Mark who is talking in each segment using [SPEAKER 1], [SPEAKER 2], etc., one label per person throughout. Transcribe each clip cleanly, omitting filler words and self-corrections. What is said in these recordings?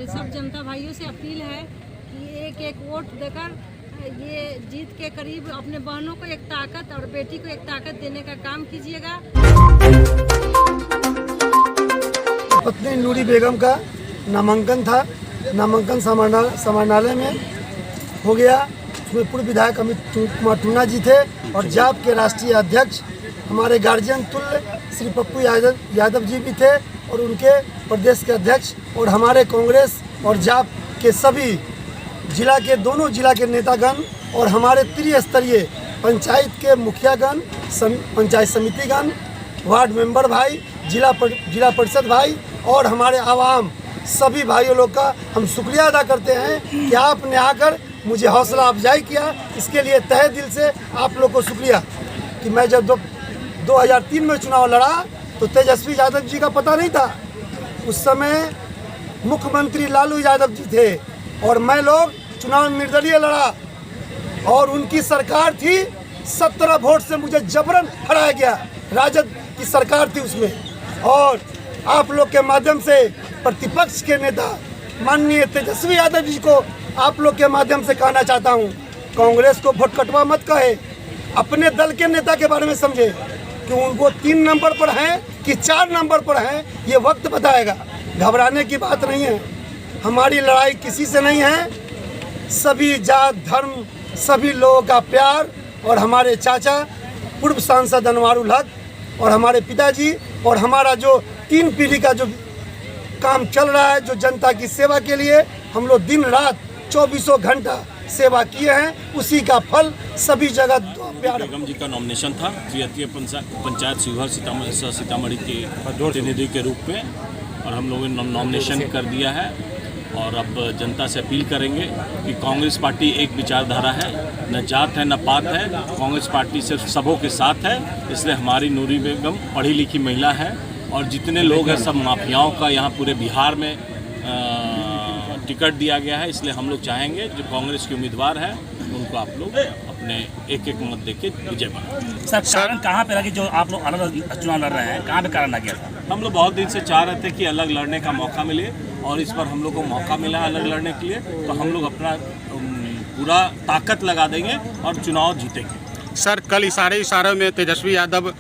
[SPEAKER 1] मेरे सब जनता भाइयों से अपील है कि एक एक वोट देकर ये जीत के करीब अपने बहनों को एक ताकत और बेटी को एक ताकत देने का काम कीजिएगा।
[SPEAKER 2] पत्नी नूरी बेगम का नामांकन था, नामांकन समाहरणालय में हो गया। उसमें पूर्व विधायक अमित कुमार टूना जी थे और जाप के राष्ट्रीय अध्यक्ष हमारे गार्जियन तुल्य श्री पप्पू यादव जी भी थे और उनके प्रदेश के अध्यक्ष और हमारे कांग्रेस और जाप के सभी जिला के दोनों जिला के नेतागण और हमारे त्रिस्तरीय पंचायत के मुखियागण, पंचायत समितिगण, वार्ड मेंबर भाई, जिला परिषद भाई और हमारे आवाम सभी भाइयों लोग का हम शुक्रिया अदा करते हैं कि आपने आकर मुझे हौसला अफजाई किया। इसके लिए तहे दिल से आप लोग को शुक्रिया। कि मैं जब 2003 में चुनाव लड़ा तो तेजस्वी यादव जी का पता नहीं था। उस समय मुख्यमंत्री लालू यादव जी थे और मैं लोग चुनाव निर्दलीय लड़ा और उनकी सरकार थी। 17 वोट से मुझे जबरन हराया गया। राजद की सरकार थी उसमें। और आप लोग के माध्यम से प्रतिपक्ष के नेता माननीय तेजस्वी यादव जी को आप लोग के माध्यम से कहना चाहता हूं, कांग्रेस को वोट कटवा मत कहे, अपने दल के नेता के बारे में समझे कि उनको 3 नंबर पर हैं कि 4 नंबर पर हैं, ये वक्त बताएगा। घबराने की बात नहीं है। हमारी लड़ाई किसी से नहीं है। सभी जात धर्म सभी लोगों का प्यार और हमारे चाचा पूर्व सांसद अनवारुल हक और हमारे पिताजी और हमारा जो 3 पीढ़ी का जो काम चल रहा है, जो जनता की सेवा के लिए हम लोग दिन रात 24 घंटा सेवा किए हैं, उसी का फल सभी जगह प्यार।
[SPEAKER 3] बेगम जी का नॉमिनेशन था त्रिस्तरीय पंचायत शिवहर सीतामढ़ी के प्रतिनिधि के रूप में और हम लोगों ने नॉमिनेशन कर दिया है। और अब जनता से अपील करेंगे कि कांग्रेस पार्टी एक विचारधारा है, न जात है न पात है। कांग्रेस पार्टी सिर्फ सबों के साथ है। इसलिए हमारी नूरी बेगम पढ़ी लिखी महिला है और जितने लोग हैं सब माफियाओं का यहाँ पूरे बिहार में टिकट दिया गया है। इसलिए हम लोग चाहेंगे जो कांग्रेस के उम्मीदवार है उनको आप लोग अपने एक मत देके विजय बनाएं।
[SPEAKER 4] सर कारण कहाँ पे लगी जो आप लोग अलग चुनाव लड़ रहे हैं, कहाँ पे कारण लग गया था?
[SPEAKER 3] हम लोग बहुत दिन से चाह रहे थे कि अलग लड़ने का मौका मिले और इस पर हम लोग को मौका मिला अलग लड़ने के लिए, तो हम लोग अपना पूरा ताकत लगा देंगे और चुनाव जीतेंगे।
[SPEAKER 5] सर कल इशारे में तेजस्वी यादव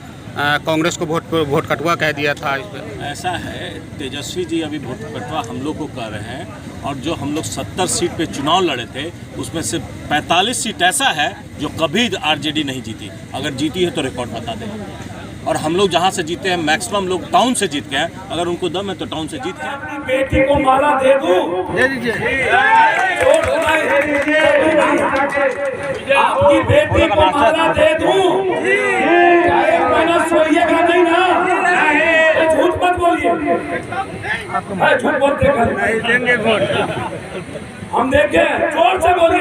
[SPEAKER 5] कांग्रेस को वोट कटवा कह दिया था। इस पर
[SPEAKER 3] ऐसा है, तेजस्वी जी अभी वोट कटवा हम लोग को कर रहे हैं और जो हम लोग 70 सीट पे चुनाव लड़े थे उसमें से 45 सीट ऐसा है जो कभी आरजेडी नहीं जीती। अगर जीती है तो रिकॉर्ड बता दें। और हम लोग जहाँ से जीते हैं मैक्सिमम लोग टाउन से जीत गए हैं। अगर उनको दम है तो टाउन से जीत गए।
[SPEAKER 6] बेटी को माला दे दूं,
[SPEAKER 2] दे दीजिए।
[SPEAKER 6] आपकी बेटी को माला दे दूं, सोइएगा नहीं ना, झूठ मत बोलिए। झूठ बोलते देंगे वोट हम देंगे, जोर से बोलिए।